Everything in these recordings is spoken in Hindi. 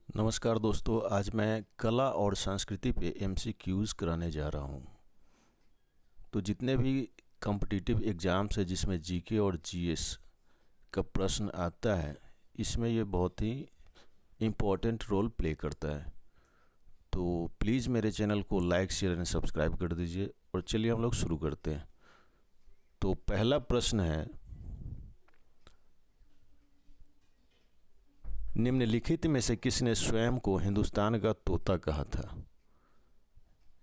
नमस्कार दोस्तों, आज मैं कला और संस्कृति पे एमसीक्यूज़ कराने जा रहा हूँ। तो जितने भी कॉम्पिटिटिव एग्ज़ाम्स है जिसमें जीके और जीएस का प्रश्न आता है, इसमें ये बहुत ही इम्पोर्टेंट रोल प्ले करता है। तो प्लीज़ मेरे चैनल को लाइक, शेयर एंड सब्सक्राइब कर दीजिए और चलिए हम लोग शुरू करते हैं। तो पहला प्रश्न है, निम्नलिखित में से किसने स्वयं को हिंदुस्तान का तोता कहा था?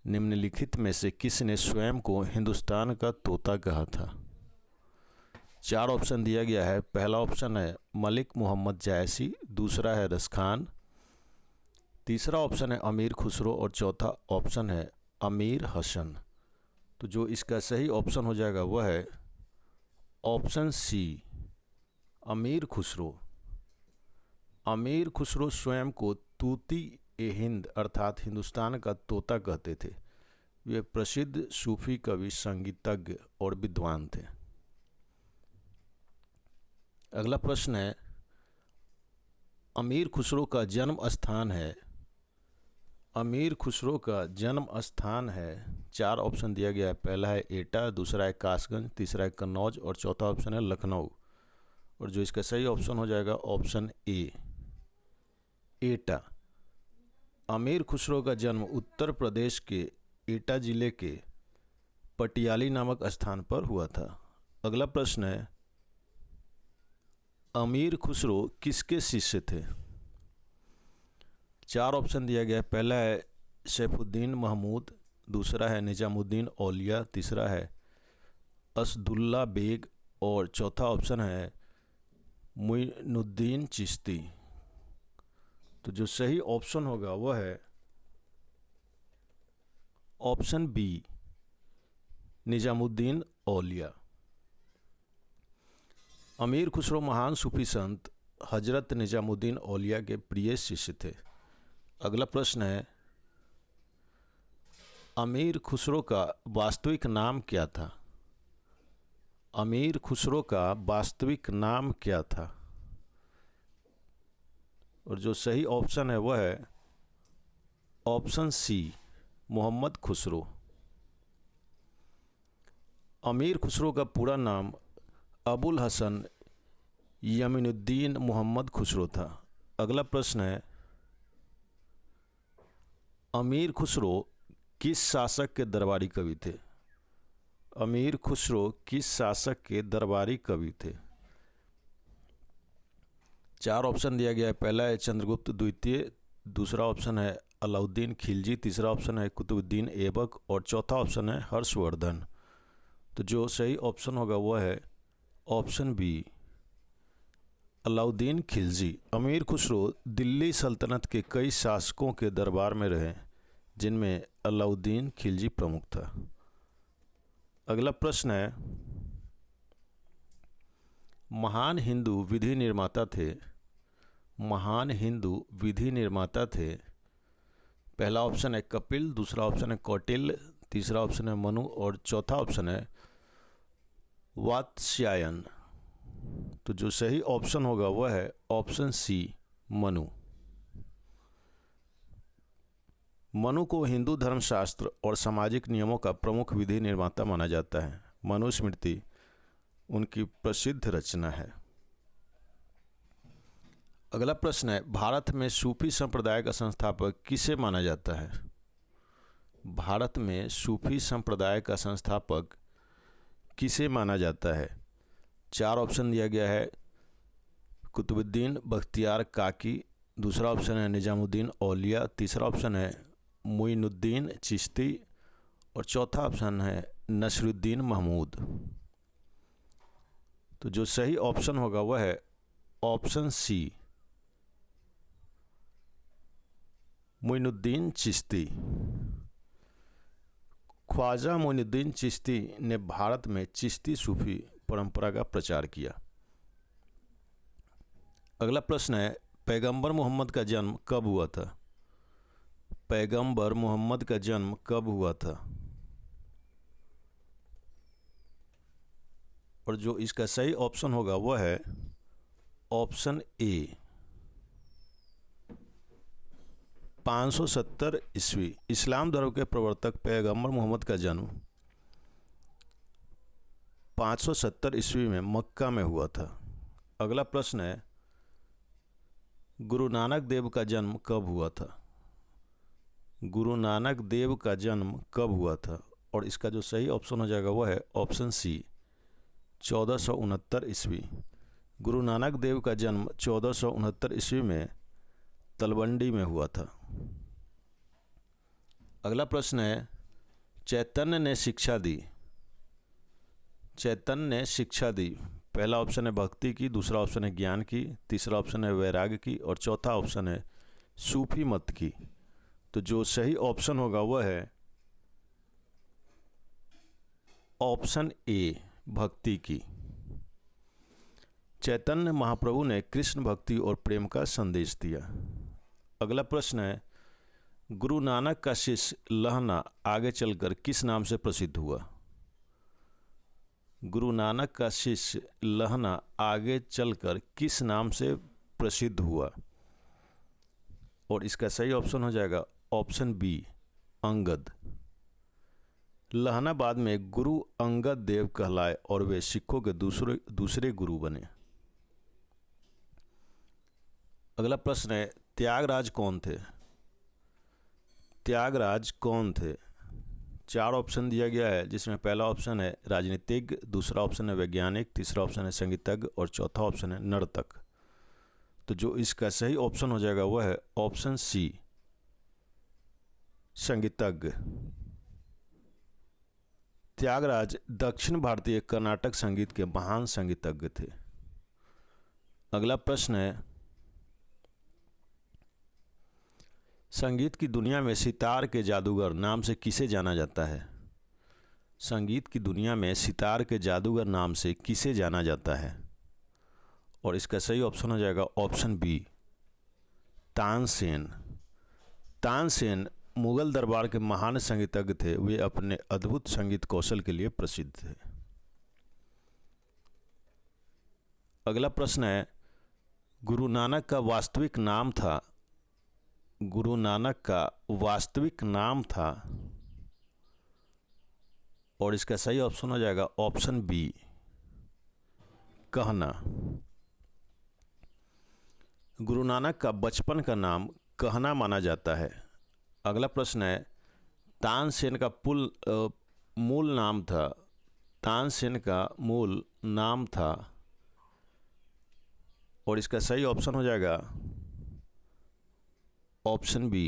निम्नलिखित में से किसने स्वयं को हिंदुस्तान का तोता कहा था? 4 ऑप्शन दिया गया है। पहला ऑप्शन है मलिक मोहम्मद जायसी, दूसरा है रस खान, तीसरा ऑप्शन है अमीर खुसरो और चौथा ऑप्शन है अमीर हसन। तो जो इसका सही ऑप्शन हो जाएगा वह है ऑप्शन सी, अमीर खुसरो। अमीर खुसरो स्वयं को तूती ए हिंद अर्थात हिंदुस्तान का तोता कहते थे। वे प्रसिद्ध सूफी कवि, संगीतज्ञ और विद्वान थे। अगला प्रश्न है, अमीर खुसरो का जन्म स्थान है। अमीर खुसरो का जन्म स्थान है, 4 ऑप्शन दिया गया है। पहला है एटा, दूसरा है कासगंज, तीसरा है कन्नौज और चौथा ऑप्शन है लखनऊ। और जो इसका सही ऑप्शन हो जाएगा ऑप्शन ए, एटा। अमीर खुसरो का जन्म उत्तर प्रदेश के एटा जिले के पटियाली नामक स्थान पर हुआ था। अगला प्रश्न है, अमीर खुसरो किसके शिष्य थे? 4 ऑप्शन दिया गया है। पहला है सैफुद्दीन महमूद, दूसरा है निजामुद्दीन औलिया, तीसरा है असदुल्ला बेग और चौथा ऑप्शन है मुइनुद्दीन चिश्ती। तो जो सही ऑप्शन होगा वह है ऑप्शन बी, निजामुद्दीन औलिया। अमीर खुसरो महान सूफी संत हजरत निजामुद्दीन औलिया के प्रिय शिष्य थे। अगला प्रश्न है, अमीर खुसरो का वास्तविक नाम क्या था? अमीर खुसरो का वास्तविक नाम क्या था? और जो सही ऑप्शन है वह है ऑप्शन सी, मोहम्मद खुसरो। अमीर खुसरो का पूरा नाम अबुल हसन यमीनुद्दीन मोहम्मद खुसरो था। अगला प्रश्न है, अमीर खुसरो किस शासक के दरबारी कवि थे? अमीर खुसरो किस शासक के दरबारी कवि थे? 4 ऑप्शन दिया गया है। पहला है चंद्रगुप्त द्वितीय, दूसरा ऑप्शन है अलाउद्दीन खिलजी, तीसरा ऑप्शन है कुतुबुद्दीन ऐबक और चौथा ऑप्शन है हर्षवर्धन। तो जो सही ऑप्शन होगा वह है ऑप्शन बी, अलाउद्दीन खिलजी। अमीर खुसरो दिल्ली सल्तनत के कई शासकों के दरबार में रहे, जिनमें अलाउद्दीन खिलजी प्रमुख था। अगला प्रश्न है, महान हिंदू विधि निर्माता थे। महान हिंदू विधि निर्माता थे। पहला ऑप्शन है कपिल, दूसरा ऑप्शन है कौटिल्य, तीसरा ऑप्शन है मनु और चौथा ऑप्शन है वात्स्यायन। तो जो सही ऑप्शन होगा वह है ऑप्शन सी, मनु। मनु को हिंदू धर्मशास्त्र और सामाजिक नियमों का प्रमुख विधि निर्माता माना जाता है। मनुस्मृति उनकी प्रसिद्ध रचना है। अगला प्रश्न है, भारत में सूफी संप्रदाय का संस्थापक किसे माना जाता है? भारत में सूफी संप्रदाय का संस्थापक किसे माना जाता है? 4 ऑप्शन दिया गया है। कुतुबुद्दीन बख्तियार काकी, दूसरा ऑप्शन है निजामुद्दीन औलिया, तीसरा ऑप्शन है मुइनुद्दीन चिश्ती और चौथा ऑप्शन है नसरुद्दीन महमूद। तो जो सही ऑप्शन होगा वह है ऑप्शन सी, मुइनुद्दीन चिश्ती। ख्वाजा मुइनुद्दीन चिश्ती ने भारत में चिश्ती सूफी परंपरा का प्रचार किया। अगला प्रश्न है, पैगंबर मोहम्मद का जन्म कब हुआ था? पैगंबर मोहम्मद का जन्म कब हुआ था? और जो इसका सही ऑप्शन होगा वह है ऑप्शन ए, 570 ईस्वी इस्लाम धर्म के प्रवर्तक पैगंबर मोहम्मद का जन्म 570 ईस्वी में मक्का में हुआ था। अगला प्रश्न है, गुरु नानक देव का जन्म कब हुआ था? गुरु नानक देव का जन्म कब हुआ था? और इसका जो सही ऑप्शन हो जाएगा वह है ऑप्शन सी, 1469 ईस्वी। गुरु नानक देव का जन्म 1469 ईस्वी में तलवंडी में हुआ था। अगला प्रश्न है, चैतन्य ने शिक्षा दी। चैतन्य ने शिक्षा दी। पहला ऑप्शन है भक्ति की, दूसरा ऑप्शन है ज्ञान की, तीसरा ऑप्शन है वैराग्य की और चौथा ऑप्शन है सूफी मत की। तो जो सही ऑप्शन होगा वह है ऑप्शन ए, भक्ति की। चैतन्य महाप्रभु ने कृष्ण भक्ति और प्रेम का संदेश दिया। अगला प्रश्न है, गुरु नानक का शिष्य लहना आगे चलकर किस नाम से प्रसिद्ध हुआ? गुरु नानक का शिष्य लहना आगे चलकर किस नाम से प्रसिद्ध हुआ? और इसका सही ऑप्शन हो जाएगा ऑप्शन बी, अंगद। लहना बाद में गुरु अंगद देव कहलाए और वे सिखों के दूसरे गुरु बने। अगला प्रश्न है, त्यागराज कौन थे? त्यागराज कौन थे? 4 ऑप्शन दिया गया है, जिसमें पहला ऑप्शन है राजनीतिज्ञ, दूसरा ऑप्शन है वैज्ञानिक, तीसरा ऑप्शन है संगीतज्ञ और चौथा ऑप्शन है नर्तक। तो जो इसका सही ऑप्शन हो जाएगा वह है ऑप्शन सी, संगीतज्ञ। त्यागराज दक्षिण भारतीय कर्नाटक संगीत के महान संगीतज्ञ थे। अगला प्रश्न है, संगीत की दुनिया में सितार के जादूगर नाम से किसे जाना जाता है? संगीत की दुनिया में सितार के जादूगर नाम से किसे जाना जाता है? और इसका सही ऑप्शन हो जाएगा ऑप्शन बी, तानसेन। तानसेन मुगल दरबार के महान संगीतज्ञ थे। वे अपने अद्भुत संगीत कौशल के लिए प्रसिद्ध थे। अगला प्रश्न है, गुरु नानक का वास्तविक नाम था। गुरु नानक का वास्तविक नाम था और इसका सही ऑप्शन हो जाएगा ऑप्शन बी, कहना। गुरु नानक का बचपन का नाम कहना माना जाता है। अगला प्रश्न है, तानसेन का मूल नाम था। तानसेन का मूल नाम था और इसका सही ऑप्शन हो जाएगा ऑप्शन बी,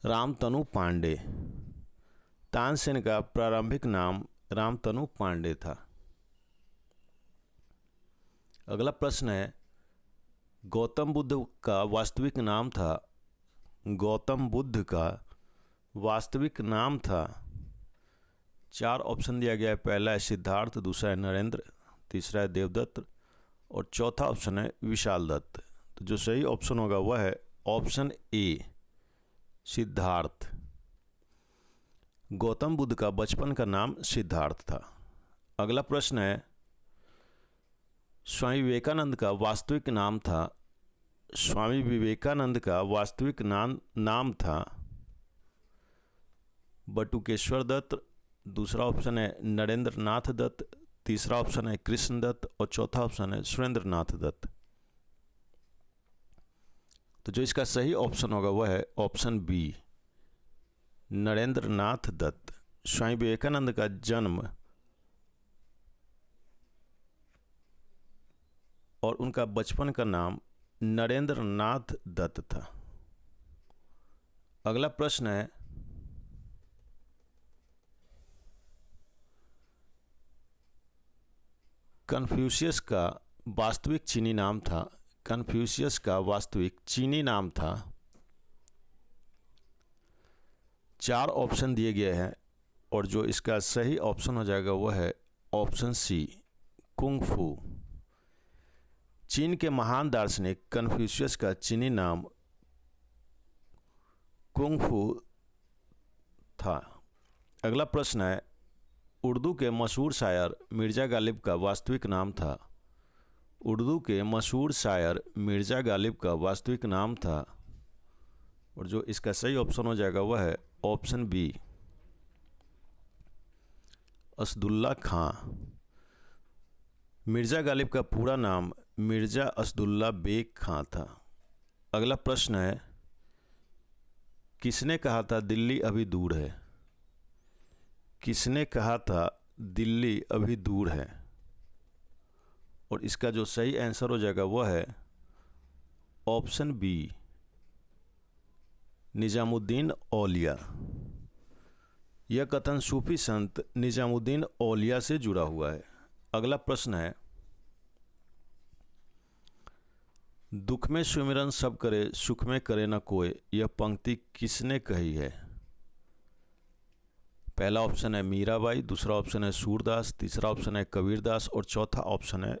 रामतनु पांडे। तानसेन का प्रारंभिक नाम रामतनु पांडे था। अगला प्रश्न है, गौतम बुद्ध का वास्तविक नाम था। गौतम बुद्ध का वास्तविक नाम था। 4 ऑप्शन दिया गया है। पहला है सिद्धार्थ, दूसरा है नरेंद्र, तीसरा है देवदत्त और चौथा ऑप्शन है विशाल दत्त। तो जो सही ऑप्शन होगा वह है ऑप्शन ए, सिद्धार्थ। गौतम बुद्ध का बचपन का नाम सिद्धार्थ था। अगला प्रश्न है, स्वामी विवेकानंद का वास्तविक नाम था। स्वामी विवेकानंद का वास्तविक नाम था बटुकेश्वर दत्त, दूसरा ऑप्शन है नरेंद्र नाथ दत्त, तीसरा ऑप्शन है कृष्ण दत्त और चौथा ऑप्शन है सुरेंद्र नाथ दत्त। तो जो इसका सही ऑप्शन होगा वह है ऑप्शन बी, नरेंद्र नाथ दत्त। स्वामी विवेकानंद का जन्म और उनका बचपन का नाम नरेंद्र नाथ दत्त था। अगला प्रश्न है, कन्फ्यूशियस का वास्तविक चीनी नाम था। कन्फ्यूशियस का वास्तविक चीनी नाम था। 4 ऑप्शन दिए गए हैं और जो इसका सही ऑप्शन हो जाएगा वह है ऑप्शन सी, कुंग फू। चीन के महान दार्शनिक कन्फ्यूशियस का चीनी नाम कुंग फू था। अगला प्रश्न है, उर्दू के मशहूर शायर मिर्ज़ा गालिब का वास्तविक नाम था। उर्दू के मशहूर शायर मिर्ज़ा गालिब का वास्तविक नाम था। और जो इसका सही ऑप्शन हो जाएगा वह है ऑप्शन बी, असदुल्ला खां। मिर्ज़ा गालिब का पूरा नाम मिर्ज़ा असदुल्ला बेग खां था। अगला प्रश्न है, किसने कहा था दिल्ली अभी दूर है? किसने कहा था दिल्ली अभी दूर है? और इसका जो सही आंसर हो जाएगा वह है ऑप्शन बी, निजामुद्दीन औलिया। यह कथन सूफी संत निजामुद्दीन औलिया से जुड़ा हुआ है। अगला प्रश्न है, दुख में सुमिरन सब करे सुख में करे न कोई, यह पंक्ति किसने कही है? पहला ऑप्शन है मीराबाई, दूसरा ऑप्शन है सूरदास, तीसरा ऑप्शन है कबीरदास और चौथा ऑप्शन है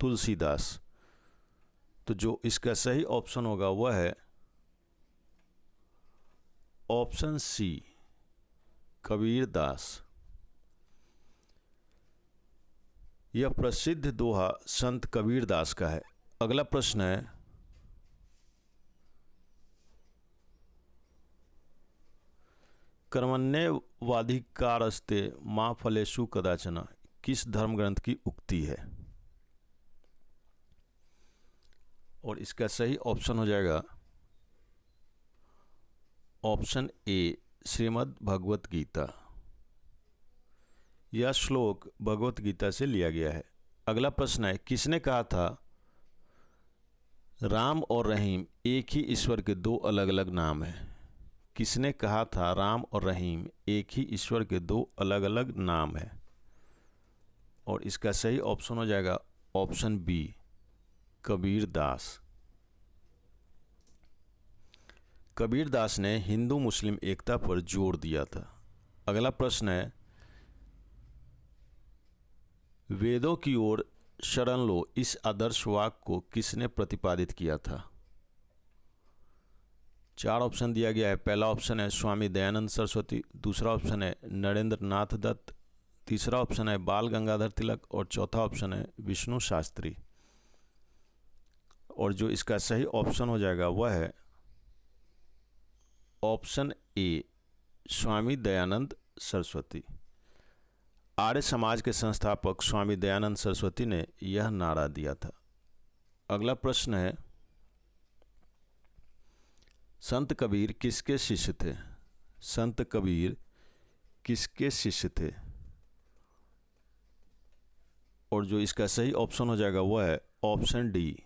तुलसीदास। तो जो इसका सही ऑप्शन होगा वह है ऑप्शन सी, कबीरदास। यह प्रसिद्ध दोहा संत कबीरदास का है। अगला प्रश्न है, कर्मण्येवाधिकारस्ते मा फलेषु कदाचन किस धर्म ग्रंथ की उक्ति है? और इसका सही ऑप्शन हो जाएगा ऑप्शन ए, श्रीमद् भगवत गीता। यह श्लोक भगवत गीता से लिया गया है। अगला प्रश्न है, किसने कहा था राम और रहीम एक ही ईश्वर के दो अलग अलग नाम हैं? किसने कहा था राम और रहीम एक ही ईश्वर के दो अलग अलग नाम हैं? और इसका सही ऑप्शन हो जाएगा ऑप्शन बी, कबीरदास। कबीरदास ने हिंदू मुस्लिम एकता पर जोर दिया था। अगला प्रश्न है, वेदों की ओर शरण लो इस आदर्श वाक्य को किसने प्रतिपादित किया था? चार ऑप्शन दिया गया है। पहला ऑप्शन है स्वामी दयानंद सरस्वती, दूसरा ऑप्शन है नरेंद्र नाथ दत्त, तीसरा ऑप्शन है बाल गंगाधर तिलक और चौथा ऑप्शन है विष्णु शास्त्री। और जो इसका सही ऑप्शन हो जाएगा वह है ऑप्शन ए, स्वामी दयानंद सरस्वती। आर्य समाज के संस्थापक स्वामी दयानंद सरस्वती ने यह नारा दिया था। अगला प्रश्न है, संत कबीर किसके शिष्य थे? संत कबीर किसके शिष्य थे? और जो इसका सही ऑप्शन हो जाएगा वह है ऑप्शन डी,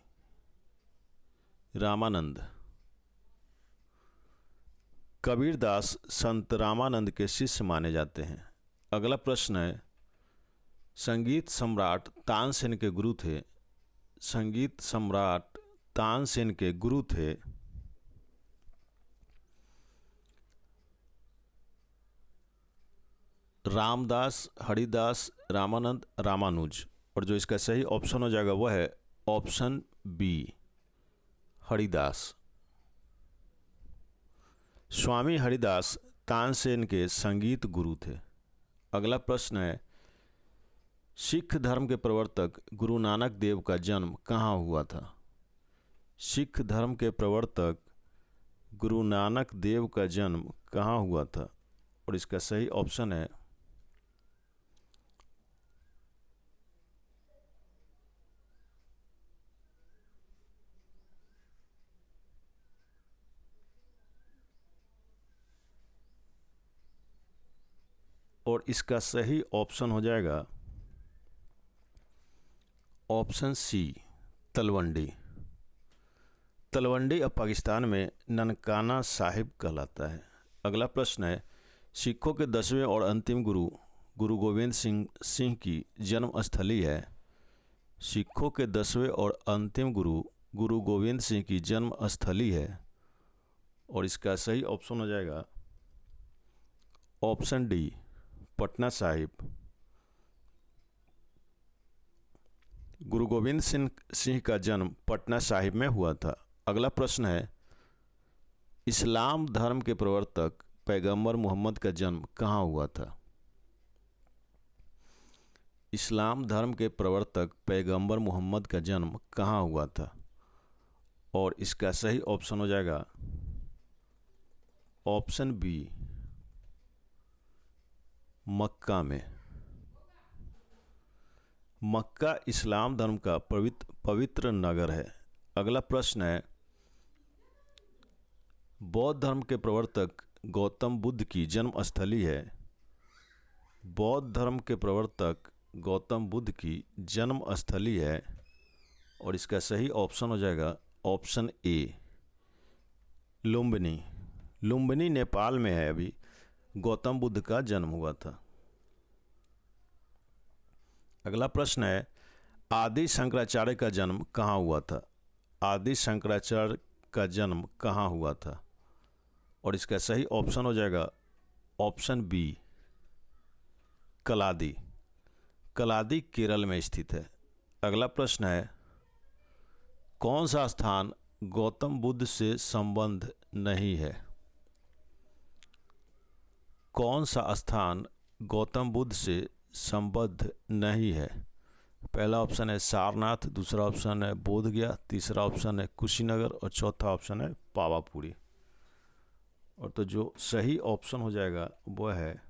रामानंद। कबीरदास संत रामानंद के शिष्य माने जाते हैं। अगला प्रश्न है, संगीत सम्राट तानसेन के गुरु थे। संगीत सम्राट तानसेन के गुरु थे रामदास, हरिदास, रामानंद, रामानुज। और जो इसका सही ऑप्शन हो जाएगा वह है ऑप्शन बी, हरिदास। स्वामी हरिदास तानसेन के संगीत गुरु थे। अगला प्रश्न है, सिख धर्म के प्रवर्तक गुरु नानक देव का जन्म कहाँ हुआ था? सिख धर्म के प्रवर्तक गुरु नानक देव का जन्म कहाँ हुआ था? और इसका सही ऑप्शन है और इसका सही ऑप्शन हो जाएगा ऑप्शन सी, तलवंडी। तलवंडी अब पाकिस्तान में ननकाना साहिब कहलाता है। अगला प्रश्न है, सिखों के 10वें और अंतिम गुरु गुरु गोविंद सिंह की जन्म स्थली है। सिखों के 10वें और अंतिम गुरु गुरु गोविंद सिंह की जन्म स्थली है। और इसका सही ऑप्शन हो जाएगा ऑप्शन डी, पटना साहिब। गुरु गोविंद सिंह का जन्म पटना साहिब में हुआ था। अगला प्रश्न है, इस्लाम धर्म के प्रवर्तक पैगंबर मोहम्मद का जन्म कहाँ हुआ था? इस्लाम धर्म के प्रवर्तक पैगंबर मोहम्मद का जन्म कहाँ हुआ था? और इसका सही ऑप्शन हो जाएगा ऑप्शन बी मक्का में। मक्का इस्लाम धर्म का पवित्र नगर है। अगला प्रश्न है, बौद्ध धर्म के प्रवर्तक गौतम बुद्ध की जन्म स्थली है। बौद्ध धर्म के प्रवर्तक गौतम बुद्ध की जन्म स्थली है और इसका सही ऑप्शन हो जाएगा ऑप्शन ए लुम्बिनी। लुम्बिनी नेपाल में है। अभी गौतम बुद्ध का जन्म हुआ था। अगला प्रश्न है, आदि शंकराचार्य का जन्म कहाँ हुआ था। आदि शंकराचार्य का जन्म कहाँ हुआ था और इसका सही ऑप्शन हो जाएगा ऑप्शन बी कलादी। कलादी केरल में स्थित है। अगला प्रश्न है, कौन सा स्थान गौतम बुद्ध से संबंध नहीं है। कौन सा स्थान गौतम बुद्ध से संबद्ध नहीं है। पहला ऑप्शन है सारनाथ, दूसरा ऑप्शन है बोधगया, तीसरा ऑप्शन है कुशीनगर और चौथा ऑप्शन है पावापुरी। और तो जो सही ऑप्शन हो जाएगा वह है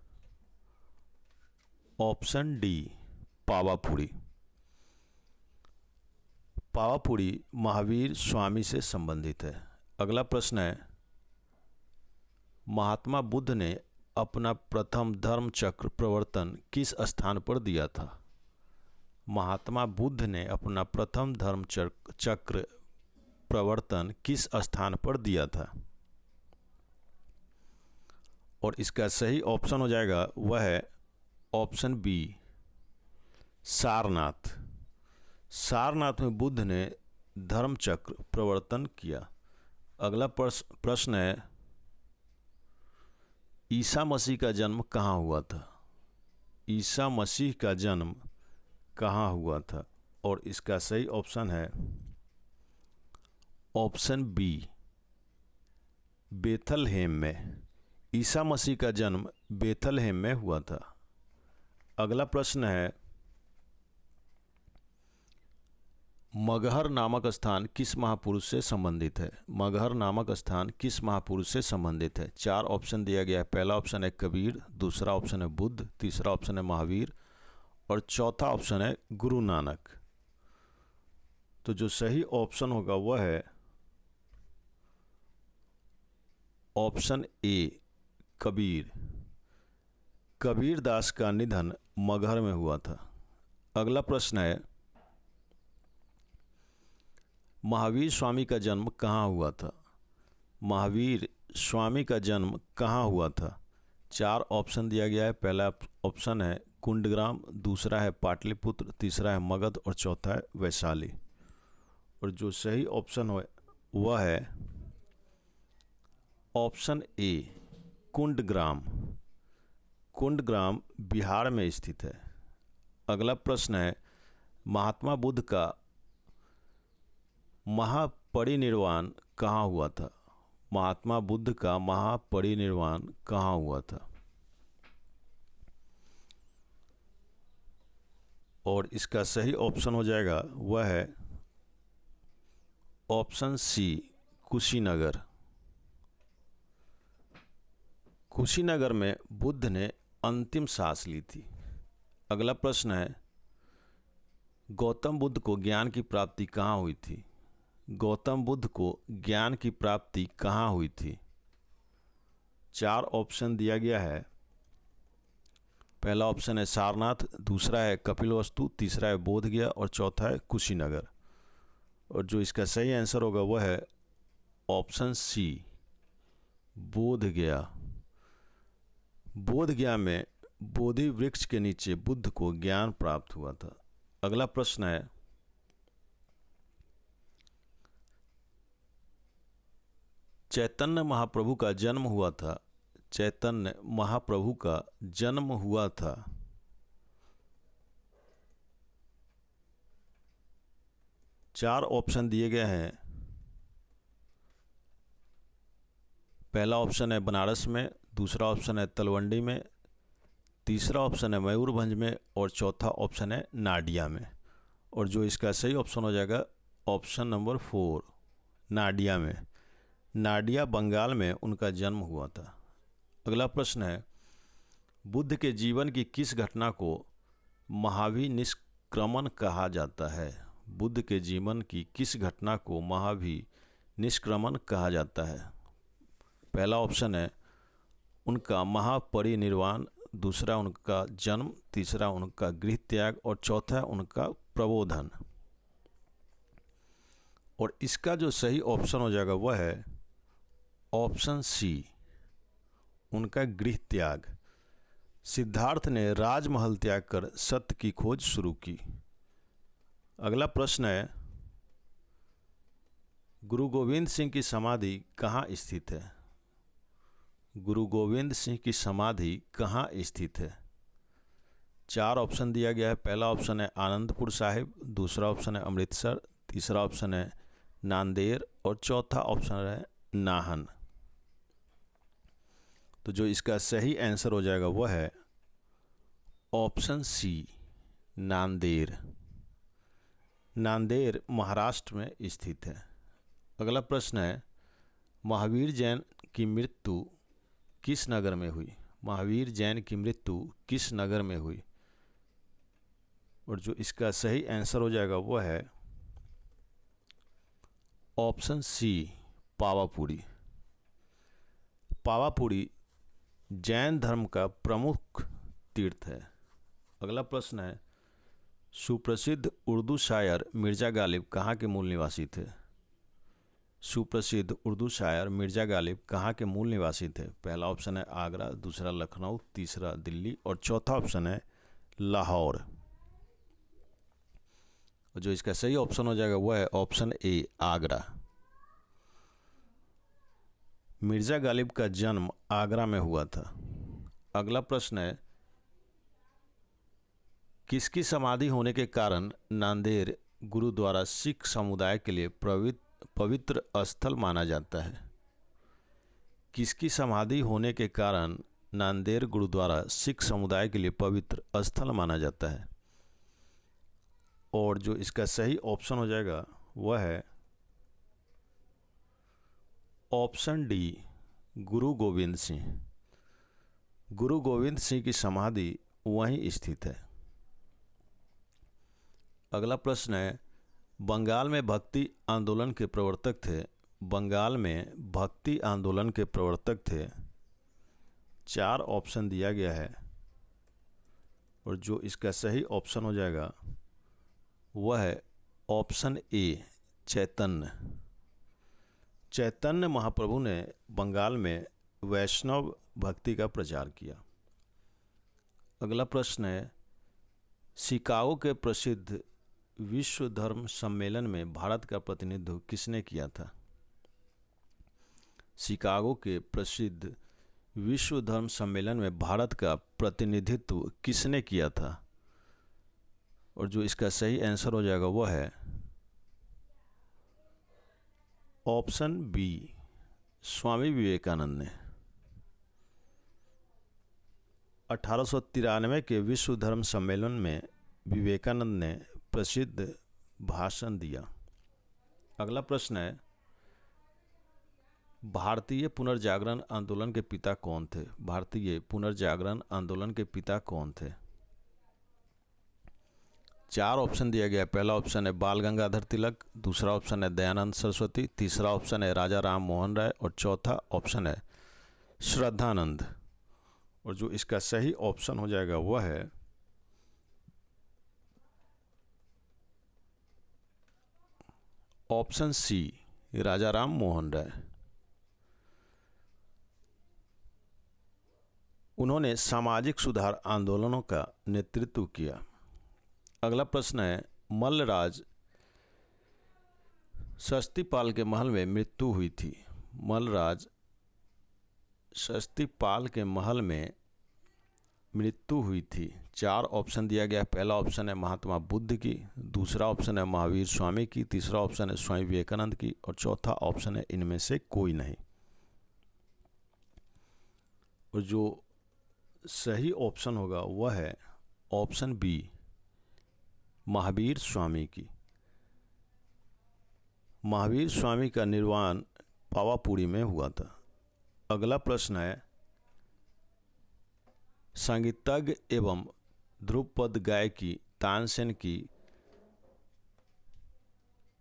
ऑप्शन डी पावापुरी। पावापुरी महावीर स्वामी से संबंधित है। अगला प्रश्न है, महात्मा बुद्ध ने अपना प्रथम धर्म चक्र प्रवर्तन किस स्थान पर दिया था। महात्मा बुद्ध ने अपना प्रथम धर्म चक्र प्रवर्तन किस स्थान पर दिया था और इसका सही ऑप्शन हो जाएगा वह है ऑप्शन बी सारनाथ। सारनाथ में बुद्ध ने धर्म चक्र प्रवर्तन किया। अगला प्रश्न है, ईसा मसीह का जन्म कहाँ हुआ था। ईसा मसीह का जन्म कहाँ हुआ था और इसका सही ऑप्शन है ऑप्शन बी बेथलहेम में। ईसा मसीह का जन्म बेथलहेम में हुआ था। अगला प्रश्न है, मगहर नामक स्थान किस महापुरुष से संबंधित है। मगहर नामक स्थान किस महापुरुष से संबंधित है। 4 ऑप्शन दिया गया है। पहला ऑप्शन है कबीर, दूसरा ऑप्शन है बुद्ध, तीसरा ऑप्शन है महावीर और चौथा ऑप्शन है गुरु नानक। तो जो सही ऑप्शन होगा वह है ऑप्शन ए कबीर। कबीर दास का निधन मगहर में हुआ था। अगला प्रश्न है, महावीर स्वामी का जन्म कहाँ हुआ था। महावीर स्वामी का जन्म कहाँ हुआ था। 4 ऑप्शन दिया गया है। पहला ऑप्शन है कुंडग्राम, दूसरा है पाटलिपुत्र, तीसरा है मगध और चौथा है वैशाली। और जो सही ऑप्शन हो वह है ऑप्शन ए कुंडग्राम। कुंडग्राम बिहार में स्थित है। अगला प्रश्न है, महात्मा बुद्ध का महापरिनिर्वाण कहाँ हुआ था। महात्मा बुद्ध का महापरिनिर्वाण कहाँ हुआ था और इसका सही ऑप्शन हो जाएगा वह है ऑप्शन सी कुशीनगर। कुशीनगर में बुद्ध ने अंतिम सांस ली थी। अगला प्रश्न है, गौतम बुद्ध को ज्ञान की प्राप्ति कहाँ हुई थी। गौतम बुद्ध को ज्ञान की प्राप्ति कहाँ हुई थी। 4 ऑप्शन दिया गया है। पहला ऑप्शन है सारनाथ, दूसरा है कपिलवस्तु, तीसरा है बोधगया और चौथा है कुशीनगर। और जो इसका सही आंसर होगा वह है ऑप्शन सी बोधगया। बोधगया में बोधि वृक्ष के नीचे बुद्ध को ज्ञान प्राप्त हुआ था। अगला प्रश्न है, चैतन्य महाप्रभु का जन्म हुआ था। चैतन्य महाप्रभु का जन्म हुआ था। चार ऑप्शन दिए गए हैं। पहला ऑप्शन है बनारस में, दूसरा ऑप्शन है तलवंडी में, तीसरा ऑप्शन है मयूरभंज में और चौथा ऑप्शन है नाडिया में। और जो इसका सही ऑप्शन हो जाएगा ऑप्शन नंबर 4 नाडिया में। नाडिया बंगाल में उनका जन्म हुआ था। अगला प्रश्न है, बुद्ध के जीवन की किस घटना को महाभिनिष्क्रमण कहा जाता है? बुद्ध के जीवन की किस घटना को महाभिनिष्क्रमण कहा जाता है? पहला ऑप्शन है उनका महापरिनिर्वाण, दूसरा उनका जन्म, तीसरा उनका गृह त्याग और चौथा उनका प्रबोधन। और इसका जो सही ऑप्शन हो जाएगा वह है ऑप्शन सी, उनका गृह त्याग। सिद्धार्थ ने राजमहल त्याग कर सत्य की खोज शुरू की। अगला प्रश्न है, गुरु गोविंद सिंह की समाधि कहाँ स्थित है? गुरु गोविंद सिंह की समाधि कहाँ स्थित है? 4 ऑप्शन दिया गया है। पहला ऑप्शन है आनंदपुर साहिब, दूसरा ऑप्शन है अमृतसर, तीसरा ऑप्शन है नांदेड़ और चौथा ऑप्शन है नाहन। तो जो इसका सही आंसर हो जाएगा वह है ऑप्शन सी, नांदेड़। नांदेड़ महाराष्ट्र में स्थित है। अगला प्रश्न है, महावीर जैन की मृत्यु किस नगर में हुई? महावीर जैन की मृत्यु किस नगर में हुई? और जो इसका सही आंसर हो जाएगा वह है ऑप्शन सी, पावापुरी। पावापुरी जैन धर्म का प्रमुख तीर्थ है। अगला प्रश्न है, सुप्रसिद्ध उर्दू शायर मिर्ज़ा गालिब कहाँ के मूल निवासी थे? सुप्रसिद्ध उर्दू शायर मिर्ज़ा गालिब कहाँ के मूल निवासी थे? पहला ऑप्शन है आगरा, दूसरा लखनऊ, तीसरा दिल्ली और चौथा ऑप्शन है लाहौर। और जो इसका सही ऑप्शन हो जाएगा वह है ऑप्शन ए, आगरा। मिर्ज़ा गालिब का जन्म आगरा में हुआ था। अगला प्रश्न है, किसकी समाधि होने के कारण नांदेड़ गुरुद्वारा सिख समुदाय के लिए पवित्र स्थल माना जाता है? किसकी समाधि होने के कारण नांदेड़ गुरुद्वारा सिख समुदाय के लिए पवित्र स्थल माना जाता है? और जो इसका सही ऑप्शन हो जाएगा वह है ऑप्शन डी, गुरु गोविंद सिंह। गुरु गोविंद सिंह की समाधि वहीं स्थित है। अगला प्रश्न है, बंगाल में भक्ति आंदोलन के प्रवर्तक थे। बंगाल में भक्ति आंदोलन के प्रवर्तक थे। 4 ऑप्शन दिया गया है और जो इसका सही ऑप्शन हो जाएगा वह है ऑप्शन ए, चैतन्य। चैतन्य महाप्रभु ने बंगाल में वैष्णव भक्ति का प्रचार किया। अगला प्रश्न है, शिकागो के प्रसिद्ध विश्व धर्म सम्मेलन में भारत का प्रतिनिधित्व किसने किया था? शिकागो के प्रसिद्ध विश्व धर्म सम्मेलन में भारत का प्रतिनिधित्व किसने किया था? और जो इसका सही आंसर हो जाएगा वह है ऑप्शन बी, स्वामी विवेकानंद ने। 1893 के विश्व धर्म सम्मेलन में विवेकानंद ने प्रसिद्ध भाषण दिया। अगला प्रश्न है, भारतीय पुनर्जागरण आंदोलन के पिता कौन थे? भारतीय पुनर्जागरण आंदोलन के पिता कौन थे? 4 ऑप्शन दिया गया है। पहला ऑप्शन है बाल गंगाधर तिलक, दूसरा ऑप्शन है दयानंद सरस्वती, तीसरा ऑप्शन है राजा राम मोहन राय और चौथा ऑप्शन है श्रद्धानंद। और जो इसका सही ऑप्शन हो जाएगा वह है ऑप्शन सी, राजा राम मोहन राय। उन्होंने सामाजिक सुधार आंदोलनों का नेतृत्व किया। अगला प्रश्न है, मल्लराज शस्तिपाल के महल में मृत्यु हुई थी। मल्लराज शस्तिपाल के महल में मृत्यु हुई थी। 4 ऑप्शन दिया गया। पहला ऑप्शन है महात्मा बुद्ध की, दूसरा ऑप्शन है महावीर स्वामी की, तीसरा ऑप्शन है स्वामी विवेकानंद की और चौथा ऑप्शन है इनमें से कोई नहीं। और जो सही ऑप्शन होगा वह है ऑप्शन बी, महावीर स्वामी की। महावीर स्वामी का निर्वाण पावापुरी में हुआ था। अगला प्रश्न है, संगीतज्ञ एवं ध्रुपद गायकी तानसेन की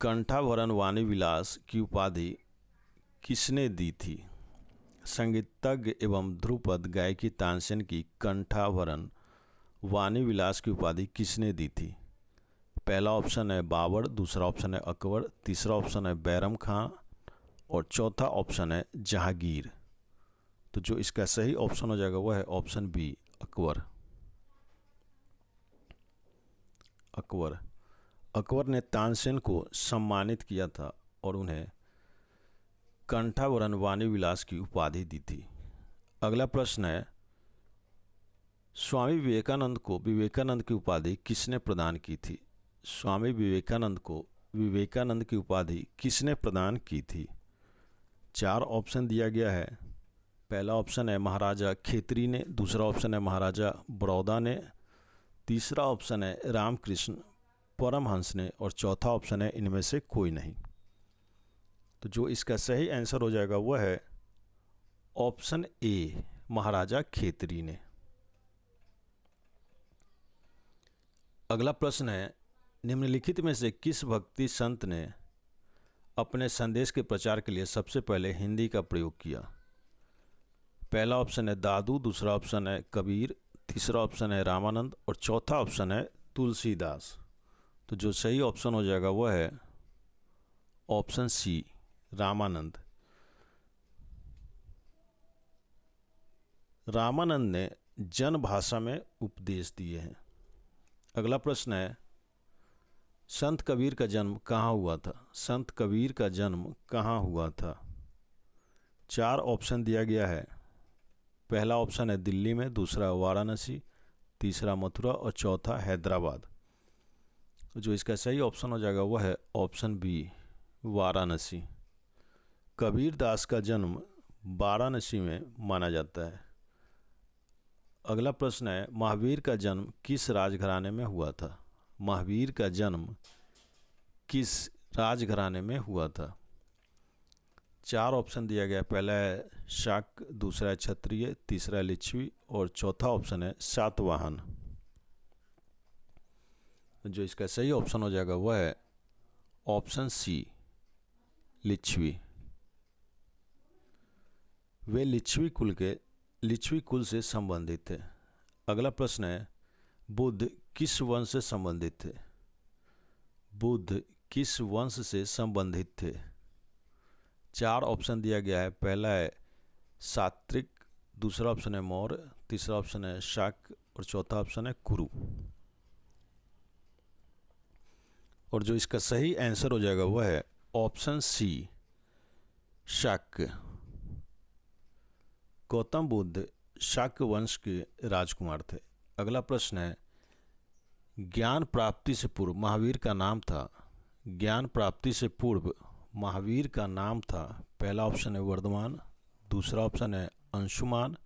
कंठाभरण वाणी विलास की उपाधि किसने दी थी? संगीतज्ञ एवं ध्रुपद गायकी तानसेन की कंठाभरण वाणी विलास की उपाधि किसने दी थी? पहला ऑप्शन है बाबर, दूसरा ऑप्शन है अकबर, तीसरा ऑप्शन है बैरम खान और चौथा ऑप्शन है जहांगीर। तो जो इसका सही ऑप्शन हो जाएगा वह है ऑप्शन बी, अकबर। अकबर अकबर ने तानसेन को सम्मानित किया था और उन्हें कंठाभरण वाणी विलास की उपाधि दी थी। अगला प्रश्न है, स्वामी विवेकानंद को विवेकानंद की उपाधि किसने प्रदान की थी? स्वामी विवेकानंद को विवेकानंद की उपाधि किसने प्रदान की थी? 4 ऑप्शन दिया गया है। पहला ऑप्शन है महाराजा खेतरी ने, दूसरा ऑप्शन है महाराजा बड़ौदा ने, तीसरा ऑप्शन है रामकृष्ण परमहंस ने और चौथा ऑप्शन है इनमें से कोई नहीं। तो जो इसका सही आंसर हो जाएगा वह है ऑप्शन ए, महाराजा खेतरी ने। अगला प्रश्न है, निम्नलिखित में से किस भक्ति संत ने अपने संदेश के प्रचार के लिए सबसे पहले हिंदी का प्रयोग किया? पहला ऑप्शन है दादू, दूसरा ऑप्शन है कबीर, तीसरा ऑप्शन है रामानंद और चौथा ऑप्शन है तुलसीदास। तो जो सही ऑप्शन हो जाएगा वह है ऑप्शन सी, रामानंद। रामानंद ने जन भाषा में उपदेश दिए हैं। अगला प्रश्न है, संत कबीर का जन्म कहाँ हुआ था? संत कबीर का जन्म कहाँ हुआ था? 4 ऑप्शन दिया गया है। पहला ऑप्शन है दिल्ली में, दूसरा वाराणसी, तीसरा मथुरा और चौथा हैदराबाद। जो इसका सही ऑप्शन हो जाएगा वह है ऑप्शन बी, वाराणसी। कबीर दास का जन्म वाराणसी में माना जाता है। अगला प्रश्न है, महावीर का जन्म किस राजघराने में हुआ था? महावीर का जन्म किस राजघराने में हुआ था? 4 ऑप्शन दिया गया। पहला है शाक, दूसरा है क्षत्रिय, तीसरा है लिच्छवी और चौथा ऑप्शन है सातवाहन। जो इसका सही ऑप्शन हो जाएगा वह है ऑप्शन सी, लिच्छवी। वे लिच्छवी कुल से संबंधित थे। अगला प्रश्न है, बुद्ध किस वंश से संबंधित थे? बुद्ध किस वंश से संबंधित थे? 4 ऑप्शन दिया गया है। पहला है सात्विक, दूसरा ऑप्शन है मौर्य, तीसरा ऑप्शन है शाक और चौथा ऑप्शन है कुरु। और जो इसका सही आंसर हो जाएगा वह है ऑप्शन सी, शाक। गौतम बुद्ध शाक्य वंश के राजकुमार थे। अगला प्रश्न है, ज्ञान प्राप्ति से पूर्व महावीर का नाम था। ज्ञान प्राप्ति से पूर्व महावीर का नाम था। पहला ऑप्शन है वर्धमान, दूसरा ऑप्शन है अंशुमान,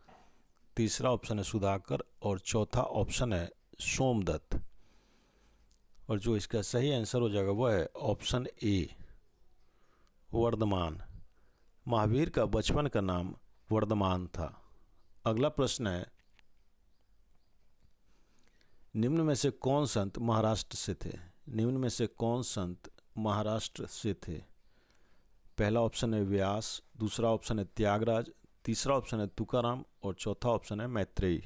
तीसरा ऑप्शन है सुधाकर और चौथा ऑप्शन है सोमदत्त। और जो इसका सही आंसर हो जाएगा वह है ऑप्शन ए, वर्धमान। महावीर का बचपन का नाम वर्धमान था। अगला प्रश्न है, निम्न में से कौन संत महाराष्ट्र से थे? निम्न में से कौन संत महाराष्ट्र से थे? पहला ऑप्शन है व्यास, दूसरा ऑप्शन है त्यागराज, तीसरा ऑप्शन है तुकाराम और चौथा ऑप्शन है मैत्रेयी।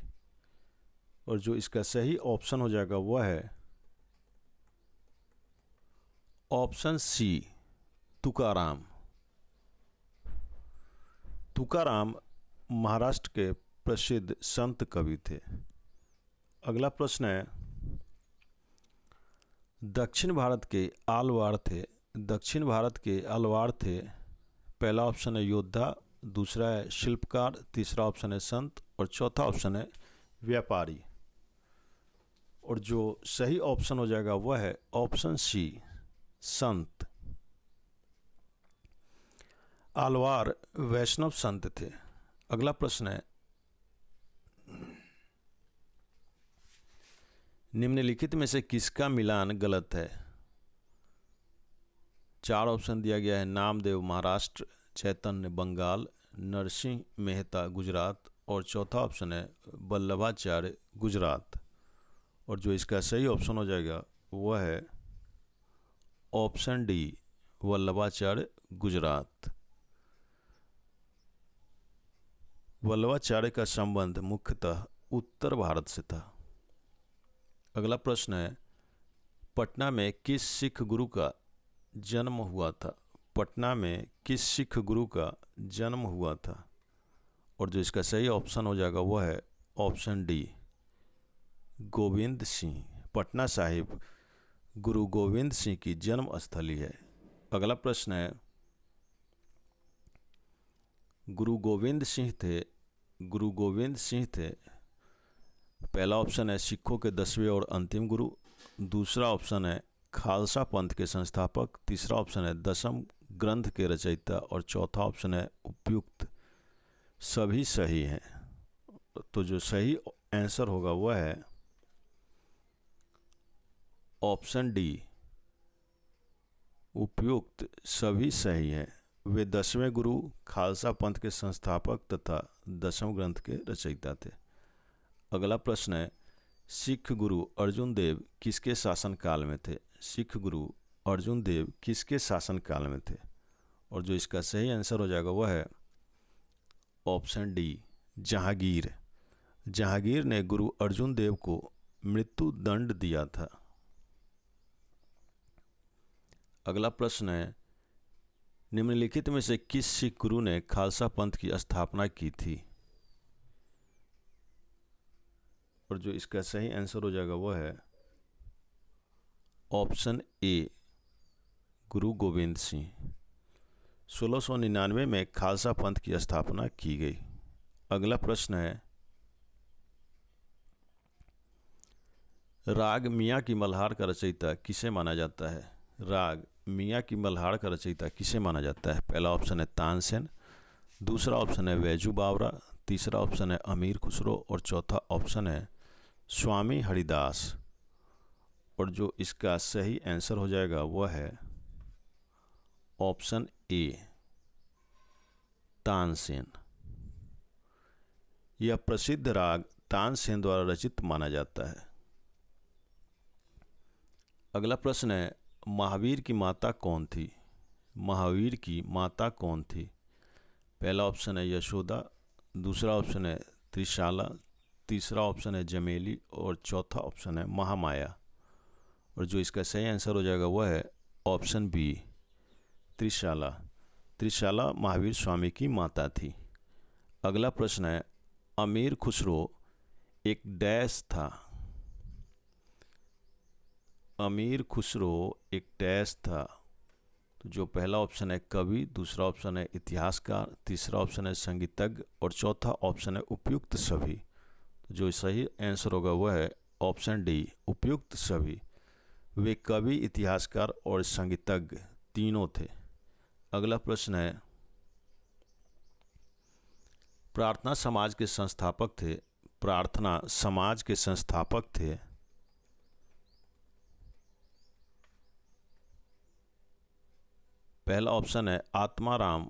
और जो इसका सही ऑप्शन हो जाएगा वह है ऑप्शन सी, तुकाराम। तुकाराम महाराष्ट्र के प्रसिद्ध संत कवि थे। अगला प्रश्न है, दक्षिण भारत के आलवार थे। दक्षिण भारत के आलवार थे। पहला ऑप्शन है योद्धा, दूसरा है शिल्पकार, तीसरा ऑप्शन है संत और चौथा ऑप्शन है व्यापारी। और जो सही ऑप्शन हो जाएगा वह है ऑप्शन सी, संत। आलवार वैष्णव संत थे। अगला प्रश्न है, निम्नलिखित में से किसका मिलान गलत है? 4 ऑप्शन दिया गया है। नामदेव महाराष्ट्र, चैतन्य बंगाल, नरसिंह मेहता गुजरात और चौथा ऑप्शन है वल्लभाचार्य गुजरात। और जो इसका सही ऑप्शन हो जाएगा वह है ऑप्शन डी वल्लभाचार्य गुजरात। वल्लभाचार्य का संबंध मुख्यतः उत्तर भारत से था। अगला प्रश्न है पटना में किस सिख गुरु का जन्म हुआ था? पटना में किस सिख गुरु का जन्म हुआ था? और जो इसका सही ऑप्शन हो जाएगा वह है ऑप्शन डी गोविंद सिंह। पटना साहिब गुरु गोविंद सिंह की जन्म स्थली है। अगला प्रश्न है गुरु गोविंद सिंह थे। पहला ऑप्शन है सिखों के 10वें और अंतिम गुरु। दूसरा ऑप्शन है खालसा पंथ के संस्थापक। तीसरा ऑप्शन है दशम ग्रंथ के रचयिता। और चौथा ऑप्शन है उपयुक्त सभी सही हैं। तो जो सही आंसर होगा वह है ऑप्शन डी उपयुक्त सभी सही हैं। वे 10वें गुरु खालसा पंथ के संस्थापक तथा दशम ग्रंथ के रचयिता थे। अगला प्रश्न है सिख गुरु अर्जुन देव किसके शासनकाल में थे? सिख गुरु अर्जुन देव किसके शासनकाल में थे? और जो इसका सही आंसर हो जाएगा वह है ऑप्शन डी जहांगीर। जहांगीर ने गुरु अर्जुन देव को मृत्यु दंड दिया था। अगला प्रश्न है निम्नलिखित में से किस सिख गुरु ने खालसा पंथ की स्थापना की थी? और जो इसका सही आंसर हो जाएगा वह है ऑप्शन ए गुरु गोविंद सिंह। 1699 में खालसा पंथ की स्थापना की गई। अगला प्रश्न है राग मियाँ की मल्हार का रचयिता किसे माना जाता है? राग मियाँ की मल्हार का रचयिता किसे माना जाता है? पहला ऑप्शन है तानसेन। दूसरा ऑप्शन है बैजू बावरा। तीसरा ऑप्शन है अमीर खुसरो। और चौथा ऑप्शन है स्वामी हरिदास। और जो इसका सही आंसर हो जाएगा वह है ऑप्शन ए तानसेन। यह प्रसिद्ध राग तानसेन द्वारा रचित माना जाता है। अगला प्रश्न है महावीर की माता कौन थी? महावीर की माता कौन थी? पहला ऑप्शन है यशोदा। दूसरा ऑप्शन है त्रिशाला। तीसरा ऑप्शन है जमेली। और चौथा ऑप्शन है महामाया। और जो इसका सही आंसर हो जाएगा वह है ऑप्शन बी त्रिशाला। त्रिशाला महावीर स्वामी की माता थी। अगला प्रश्न है अमीर खुसरो एक डैश था। अमीर खुसरो एक डैश था। तो जो पहला ऑप्शन है कवि। दूसरा ऑप्शन है इतिहासकार। तीसरा ऑप्शन है संगीतज्ञ। और चौथा ऑप्शन है उपयुक्त सभी। तो जो सही आंसर होगा वह है ऑप्शन डी उपयुक्त सभी। वे कवि इतिहासकार और संगीतज्ञ तीनों थे। अगला प्रश्न है प्रार्थना समाज के संस्थापक थे। प्रार्थना समाज के संस्थापक थे पहला ऑप्शन है आत्माराम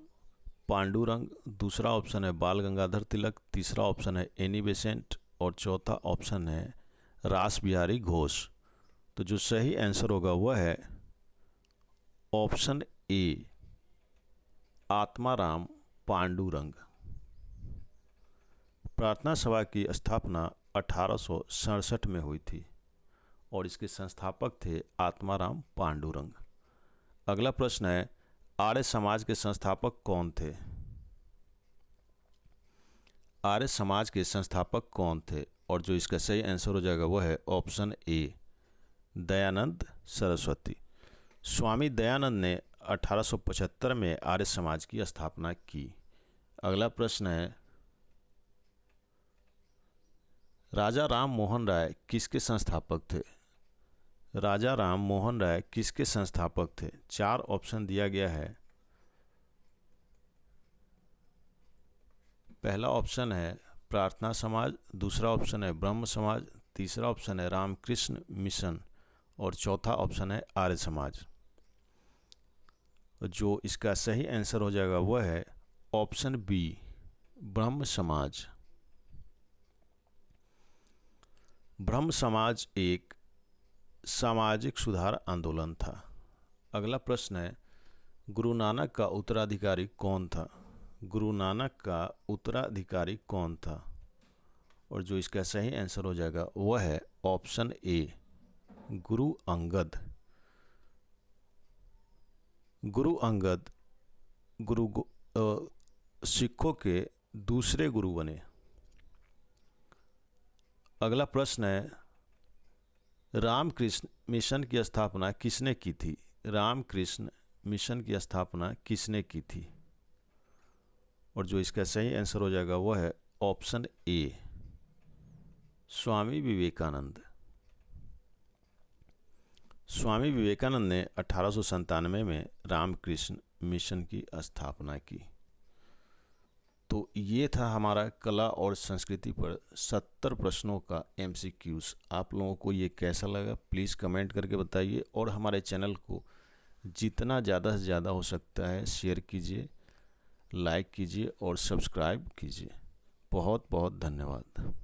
पांडुरंग। दूसरा ऑप्शन है बाल गंगाधर तिलक। तीसरा ऑप्शन है एनी बेसेंट। और चौथा ऑप्शन है रास बिहारी घोष। तो जो सही आंसर होगा वह है ऑप्शन ए आत्माराम पांडुरंग। प्रार्थना सभा की स्थापना 1867 में हुई थी और इसके संस्थापक थे आत्माराम पांडुरंग। अगला प्रश्न है आर्य समाज के संस्थापक कौन थे? आर्य समाज के संस्थापक कौन थे? और जो इसका सही आंसर हो जाएगा वह है ऑप्शन ए दयानंद सरस्वती। स्वामी दयानंद ने 1875 में आर्य समाज की स्थापना की। अगला प्रश्न है राजा राम मोहन राय किसके संस्थापक थे? राजा राम मोहन राय किसके संस्थापक थे? 4 ऑप्शन दिया गया है। पहला ऑप्शन है प्रार्थना समाज। दूसरा ऑप्शन है ब्रह्म समाज। तीसरा ऑप्शन है रामकृष्ण मिशन। और चौथा ऑप्शन है आर्य समाज। जो इसका सही आंसर हो जाएगा वह है ऑप्शन बी ब्रह्म समाज। ब्रह्म समाज एक सामाजिक सुधार आंदोलन था। अगला प्रश्न है, गुरु नानक का उत्तराधिकारी कौन था? गुरु नानक का उत्तराधिकारी कौन था? और जो इसका सही आंसर हो जाएगा वह है ऑप्शन ए, गुरु अंगद। गुरु अंगद सिखों के दूसरे गुरु बने। अगला प्रश्न है, रामकृष्ण मिशन की स्थापना किसने की थी? रामकृष्ण मिशन की स्थापना किसने की थी? और जो इसका सही आंसर हो जाएगा वह है ऑप्शन ए, स्वामी विवेकानंद। स्वामी विवेकानंद ने 1897 में रामकृष्ण मिशन की स्थापना की। तो ये था हमारा कला और संस्कृति पर 70 प्रश्नों का MCQs। आप लोगों को ये कैसा लगा प्लीज़ कमेंट करके बताइए, और हमारे चैनल को जितना ज़्यादा से ज़्यादा हो सकता है शेयर कीजिए, लाइक कीजिए और सब्सक्राइब कीजिए। बहुत बहुत धन्यवाद।